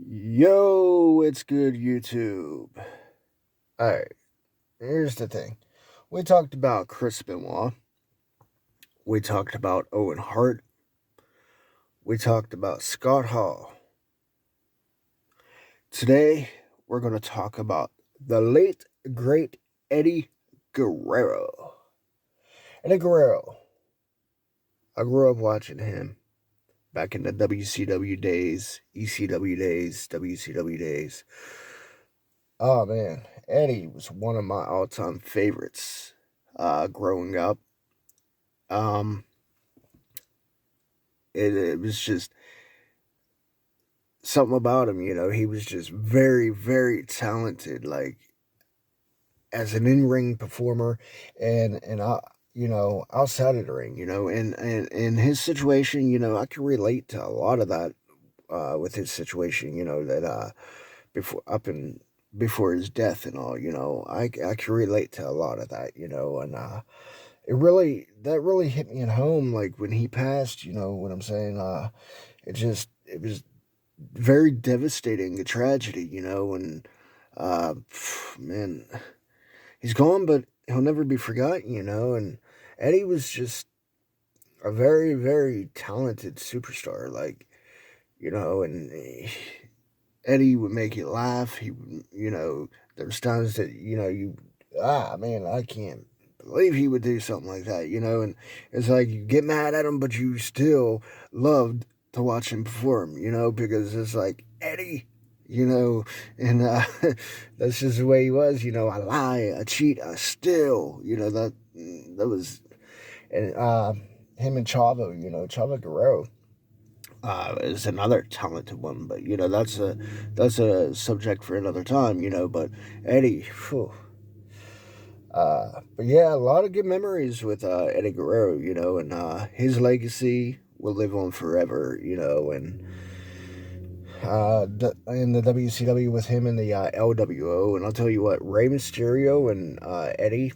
Yo, it's good, YouTube. Alright, here's the thing. We talked about Chris Benoit. We talked about Owen Hart. We talked about Scott Hall. Today, we're going to talk about the late, great Eddie Guerrero. Eddie Guerrero. I grew up watching him back in the WCW days, ECW days, WCW days. Oh man, Eddie was one of my all-time favorites growing up. Um, it was just something about him, he was just very, very talented, like as an in-ring performer, and outside of the ring, and in his situation, I can relate to a lot of that with his situation, that before up and before his death and all, I can relate to a lot of that, and that really hit me at home, like when he passed, what I'm saying. It was very devastating, a tragedy, and man, he's gone, but he'll never be forgotten, and Eddie was just a very, very talented superstar, like, and Eddie would make you laugh. He would, there's times that, man, I can't believe he would do something like that, and it's like you get mad at him, but you still loved to watch him perform, because it's like, Eddie, and that's just the way he was, I lie, I cheat, I steal, that was, and him and Chavo, Chavo Guerrero is another talented one, but that's a subject for another time, But Eddie, phew, but yeah, a lot of good memories with Eddie Guerrero, and his legacy will live on forever, and in the WCW with him in the LWO, and I'll tell you what, Rey Mysterio and Eddie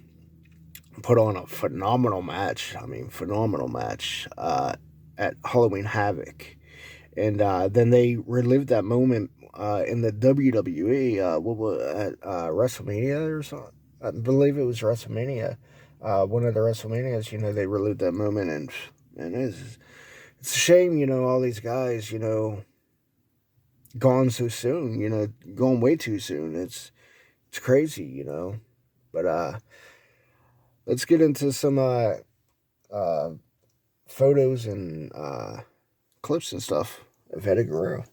put on a phenomenal match. I mean, phenomenal match at Halloween Havoc. And then they relived that moment in the WWE. What was at WrestleMania or something? I believe it was WrestleMania. One of the WrestleManias, they relived that moment, and it's a shame, all these guys, gone so soon, gone way too soon. It's crazy, But let's get into some uh, photos and clips and stuff of Eddie Guerrero.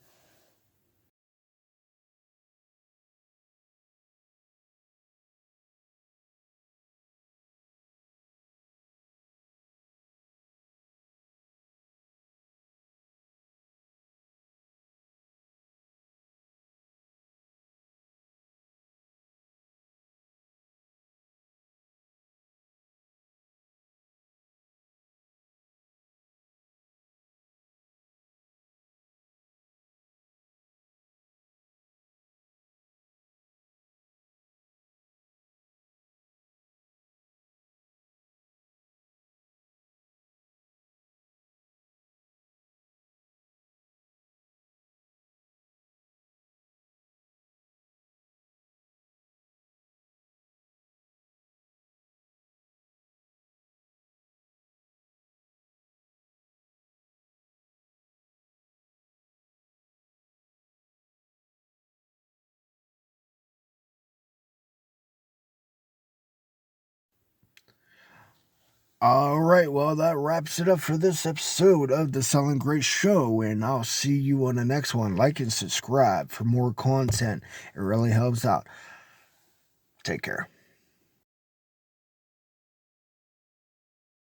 All right, well, that wraps it up for this episode of the Selling Great Show, and I'll see you on the next one. Like and subscribe for more content, it really helps out. Take care.